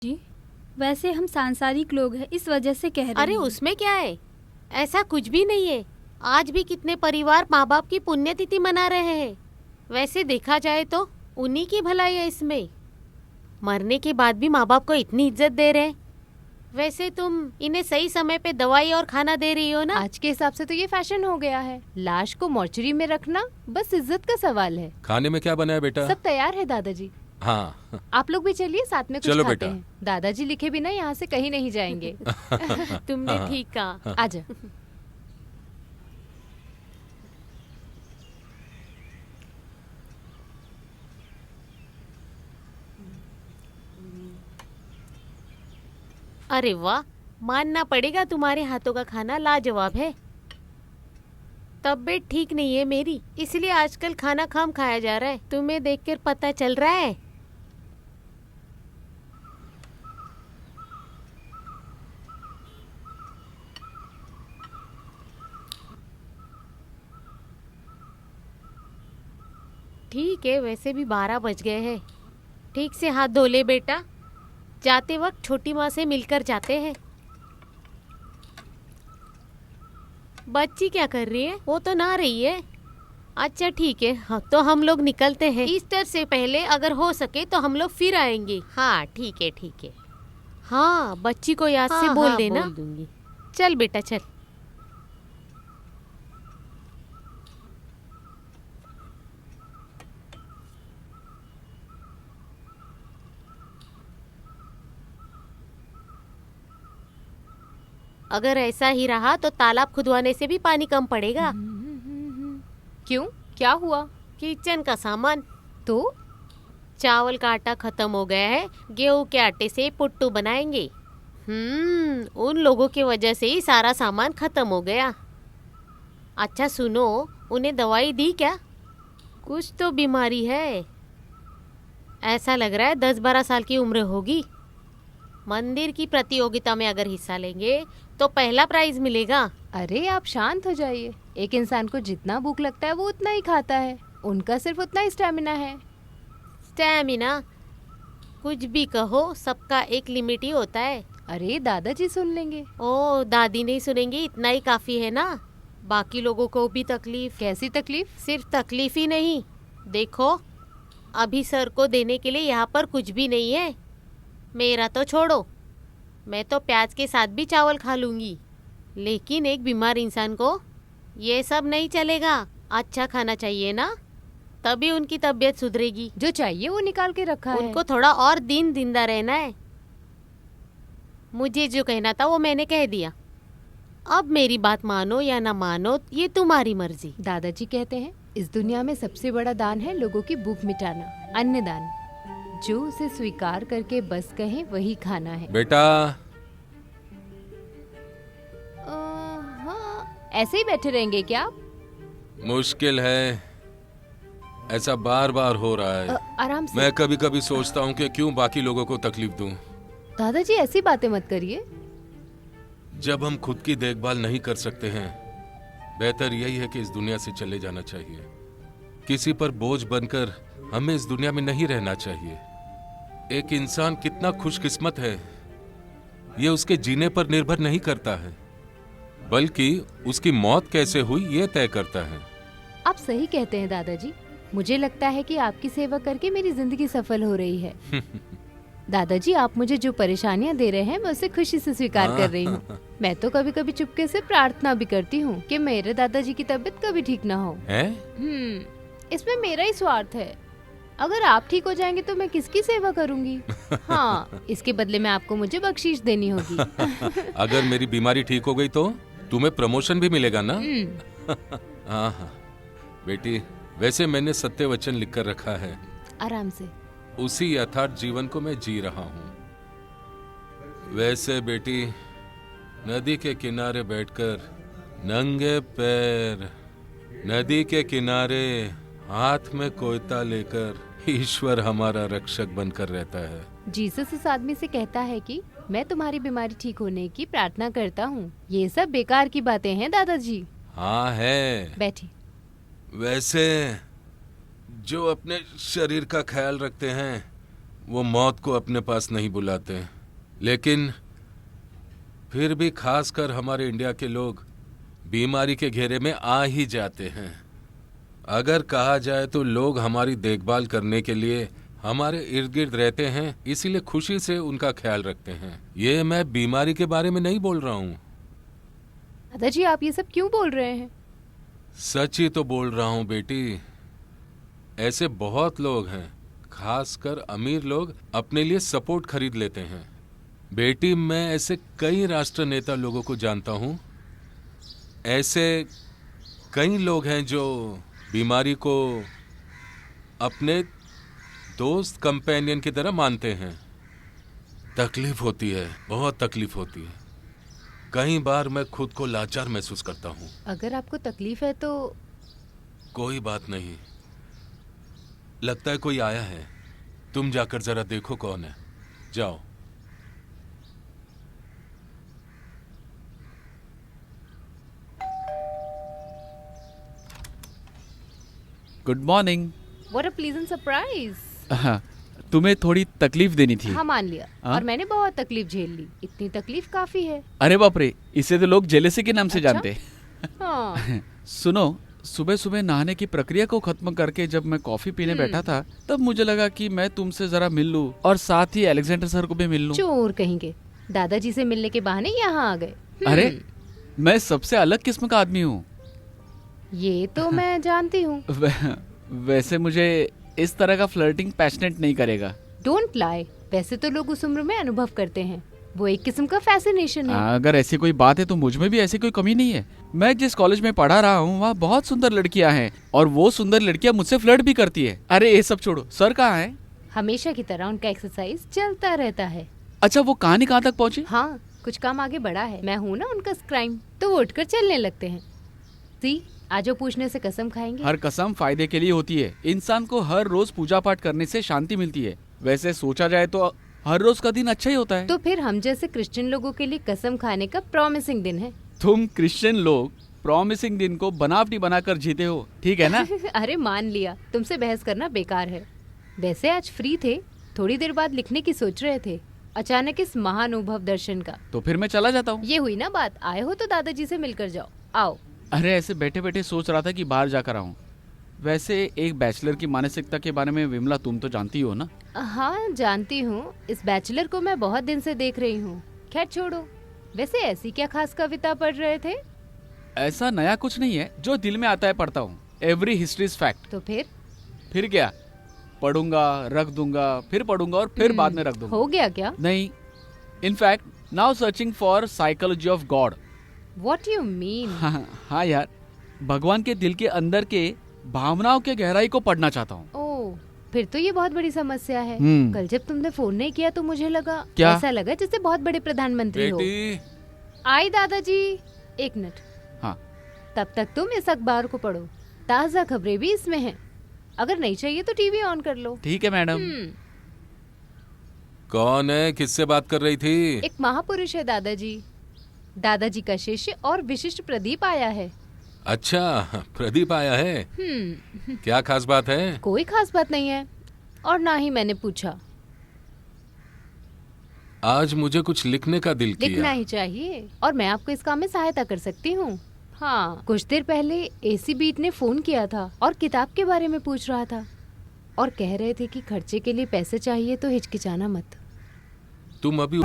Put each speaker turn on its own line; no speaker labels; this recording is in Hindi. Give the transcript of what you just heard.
जी, वैसे हम सांसारिक लोग हैं, इस वजह से कह रहे
अरे
हैं।
उसमें क्या है, ऐसा कुछ भी नहीं है। आज भी कितने परिवार माँ बाप की पुण्यतिथि मना रहे हैं। वैसे देखा जाए तो उन्हीं की भलाई है इसमें। मरने के बाद भी माँ बाप को इतनी इज्जत दे रहे हैं। वैसे तुम इन्हें सही समय पे दवाई और खाना दे रही हो ना।
आज के हिसाब से तो ये फैशन हो गया है। लाश को मॉर्चरी में रखना बस इज्जत का सवाल है।
खाने में क्या बना है बेटा?
सब तैयार है दादाजी।
हाँ
आप लोग भी चलिए, साथ में कुछ
चलो
खाते
बेटा।
हैं। दादाजी लिखे बिना यहाँ से कहीं नहीं जाएंगे।
तुमने ठीक कहा।
आजा।
अरे वाह, मानना पड़ेगा तुम्हारे हाथों का खाना लाजवाब है। तबीयत ठीक नहीं है मेरी, इसलिए आजकल खाना कम खाया जा रहा है। तुम्हें देखकर पता चल रहा है। ठीक है, वैसे भी 12 बज गए हैं। ठीक से हाथ धो ले बेटा। जाते वक्त छोटी माँ से मिलकर जाते हैं। बच्ची क्या कर रही है? वो तो नहा रही है। अच्छा ठीक है, हाँ तो हम लोग निकलते हैं। ईस्टर से पहले अगर हो सके तो हम लोग फिर आएंगे। हाँ ठीक है ठीक है। हाँ बच्ची को याद से बोल देना। बोल दूंगी। चल बेटा चल। अगर ऐसा ही रहा तो तालाब खुदवाने से भी पानी कम पड़ेगा।
क्यों, क्या हुआ?
किचन का सामान।
तो
चावल का आटा खत्म हो गया है, गेहूं के आटे से पुट्टू बनाएंगे। उन लोगों की वजह से ही सारा सामान खत्म हो गया। अच्छा सुनो, उन्हें दवाई दी क्या? कुछ तो बीमारी है। ऐसा लग रहा है 10-12 साल की उम्र होगी। मंदिर की प्रतियोगिता में अगर हिस्सा लेंगे तो पहला प्राइज मिलेगा।
अरे आप शांत हो जाइए। एक इंसान को जितना भूख लगता है वो उतना ही खाता है। उनका सिर्फ उतना ही स्टैमिना है।
स्टैमिना? कुछ भी कहो, सबका एक लिमिट ही होता है।
अरे दादाजी सुन लेंगे।
ओ दादी नहीं सुनेंगी, इतना ही काफी है ना। बाकी लोगों को भी तकलीफ।
कैसी तकलीफ?
सिर्फ तकलीफ ही नहीं, देखो अभी सर को देने के लिए यहाँ पर कुछ भी नहीं है। मेरा तो छोड़ो, मैं तो प्याज के साथ भी चावल खा लूँगी, लेकिन एक बीमार इंसान को ये सब नहीं चलेगा। अच्छा खाना चाहिए ना, तभी उनकी तबीयत सुधरेगी।
जो चाहिए वो निकाल के रखा है।
उनको थोड़ा और दिन जिंदा रहना है। मुझे जो कहना था वो मैंने कह दिया। अब मेरी बात मानो या ना मानो ये तुम्हारी मर्जी।
दादाजी कहते हैं इस दुनिया में सबसे बड़ा दान है लोगों की भूख मिटाना, अन्नदान। जो उसे स्वीकार करके बस कहे वही खाना है।
बेटा
हाँ, ऐसे ही बैठे रहेंगे क्या आप?
मुश्किल है, ऐसा बार बार हो रहा है।
आराम से।
मैं कभी कभी सोचता हूँ कि क्यों बाकी लोगों को तकलीफ दूं।
दादाजी ऐसी बातें मत करिए।
जब हम खुद की देखभाल नहीं कर सकते हैं, बेहतर यही है कि इस दुनिया से चले जाना चाहिए। किसी पर बोझ बनकर हमें इस दुनिया में नहीं रहना चाहिए। एक इंसान कितना खुशकिस्मत है, ये उसके जीने पर निर्भर नहीं करता है, बल्कि उसकी मौत कैसे हुई ये तय करता है।
आप सही कहते हैं दादाजी। मुझे लगता है कि आपकी सेवा करके मेरी जिंदगी सफल हो रही है। दादाजी आप मुझे जो परेशानियां दे रहे हैं मैं उसे खुशी से स्वीकार कर रही हूँ। मैं तो कभी कभी चुपके से प्रार्थना भी करती हूँ कि मेरे दादाजी की तबीयत कभी ठीक ना हो।
है?
इसमें मेरा ही स्वार्थ है। अगर आप ठीक हो जाएंगे तो मैं किसकी सेवा करूंगी? हाँ, इसके बदले में आपको मुझे बख्शीश देनी होगी।
अगर मेरी बीमारी ठीक हो गई तो तुम्हें प्रमोशन भी मिलेगा ना? हाँ हाँ बेटी, वैसे मैंने सत्य वचन लिख कर रखा है।
आराम से।
उसी यथार्थ जीवन को मैं जी रहा हूँ। वैसे बेटी, नदी के किनारे बैठकर नंगे पैर, नदी के किनारे हाथ में कोयता लेकर ईश्वर हमारा रक्षक बनकर रहता है।
जीसस इस आदमी से कहता है कि मैं तुम्हारी बीमारी ठीक होने की प्रार्थना करता हूँ। ये सब बेकार की बातें हैं दादाजी।
हाँ है।
बैठिए।
वैसे जो अपने शरीर का ख्याल रखते हैं वो मौत को अपने पास नहीं बुलाते, लेकिन फिर भी खासकर हमारे इंडिया के लोग बीमारी के घेरे में आ ही जाते हैं। अगर कहा जाए तो लोग हमारी देखभाल करने के लिए हमारे इर्द गिर्द रहते हैं, इसीलिए खुशी से उनका ख्याल रखते हैं। ये मैं बीमारी के बारे में नहीं बोल रहा हूँ,
दादाजी आप ये सब क्यों बोल रहे हैं?
सच ही तो बोल रहा हूँ बेटी। ऐसे बहुत लोग हैं, खासकर अमीर लोग अपने लिए सपोर्ट खरीद लेते हैं। बेटी मैं ऐसे कई राष्ट्र नेता लोगों को जानता हूँ। ऐसे कई लोग हैं जो बीमारी को अपने दोस्त कंपेनियन की तरह मानते हैं। तकलीफ होती है, बहुत तकलीफ होती है। कई बार मैं खुद को लाचार महसूस करता हूँ।
अगर आपको तकलीफ है तो
कोई बात नहीं, लगता है कोई आया है। तुम जाकर जरा देखो कौन है, जाओ।
Good morning.
What a pleasant surprise.
हाँ, तुम्हें थोड़ी तकलीफ देनी थी।
हाँ मान लिया।
हाँ?
और मैंने बहुत तकलीफ झेल ली। इतनी तकलीफ काफी है।
अरे बाप रे, इसे तो लोग जेलेसी के नाम से
अच्छा?
जानते।
हाँ।
सुनो, सुबह सुबह नहाने की प्रक्रिया को खत्म करके जब मैं कॉफी पीने बैठा था, तब मुझे लगा कि मैं तुमसे जरा मिल लूं और साथ ही अलेक्जेंडर सर को भी मिल लूं।
चोर कहेंगे, दादाजी से मिलने के बहाने यहाँ आ गए।
अरे मैं सबसे अलग किस्म का आदमी हूँ।
ये तो मैं जानती हूँ।
वैसे मुझे इस तरह का फ्लर्टिंग पैशनेट नहीं करेगा।
Don't lie. वैसे तो लोग उस उम्र में अनुभव करते हैं, वो एक किस्म का फैसिनेशन है।
अगर ऐसी कोई बात है तो मुझ में भी ऐसी कोई कमी नहीं है। मैं जिस कॉलेज में पढ़ा रहा हूँ वहाँ बहुत सुंदर लड़कियाँ हैं और वो सुंदर लड़कियाँ मुझसे फ्लर्ट भी करती है। अरे ये सब छोड़ो, सर कहाँ है?
हमेशा की तरह उनका एक्सरसाइज चलता रहता है।
अच्छा, वो कहानी कहाँ तक पहुँची?
हाँ, कुछ काम आगे बढ़ा है। मैं हूँ ना उनका स्क्राइब, तो वो उठकर चलने लगते हैं। सी, आज वो पूछने से कसम खाएंगे।
हर कसम फायदे के लिए होती है। इंसान को हर रोज पूजा पाठ करने से शांति मिलती है। वैसे सोचा जाए तो हर रोज का दिन अच्छा ही होता है।
तो फिर हम जैसे क्रिश्चियन लोगों के लिए कसम खाने का प्रॉमिसिंग दिन है।
तुम क्रिश्चियन लोग प्रॉमिसिंग दिन को बनावटी बनाकर जीते हो, ठीक है ना?
अरे मान लिया, तुमसे बहस करना बेकार है। वैसे आज फ्री थे, थोड़ी देर बाद लिखने की सोच रहे थे, अचानक इस महानुभव दर्शन का।
तो फिर मैं चला जाता हूँ।
ये हुई ना बात। आए हो तो दादाजी से मिलकर जाओ। आओ।
अरे ऐसे बैठे बैठे सोच रहा था कि बाहर जाकर आऊँ। वैसे एक बैचलर की मानसिकता के बारे में विमला तुम तो जानती हो ना?
हाँ जानती हूँ। इस बैचलर को मैं बहुत दिन से देख रही हूँ। खैर छोड़ो। वैसे ऐसी क्या खास कविता पढ़ रहे थे?
ऐसा नया कुछ नहीं है, जो दिल में आता है पढ़ता हूँ। Every history is fact.
तो
फिर क्या, पढ़ूंगा, रख दूंगा, फिर पढ़ूंगा और फिर बाद में रख दूंगा।
हो गया क्या?
नहीं, in fact now searching for psychology of God.
What you mean?
हाँ यार, भगवान के दिल के अंदर के भावनाओं के गहराई को पढ़ना चाहता हूँ।
ओह, फिर तो ये बहुत बड़ी समस्या है। कल जब तुमने फोन नहीं किया तो मुझे लगा,
क्या?
ऐसा लगा जैसे बहुत बड़े प्रधानमंत्री हो।
बेटी,
आई दादाजी, एक मिनट।
हाँ,
तब तक तुम इस अखबार को पढ़ो, ताज़ा खबरें भी इसमें हैं। अगर नहीं चाहिए तो टीवी ऑन कर लो।
ठीक है मैडम।
कौन है, किससे बात कर रही थी?
एक महापुरुष है दादाजी। दादाजी का शिष्य और विशिष्ट प्रदीप आया है।
अच्छा, प्रदीप आया है। क्या खास बात है?
कोई खास बात नहीं है, और ना ही मैंने पूछा।
आज मुझे कुछ लिखने का दिल
लिखना
किया।
ही चाहिए, और मैं आपको इस काम में सहायता कर सकती हूँ। हाँ, कुछ देर पहले एसी बीट ने फोन किया था और किताब के बारे में पूछ रहा था, और कह रहे थे कि खर्चे के लिए पैसे चाहिए तो हिचकिचाना मत।
तुम अभी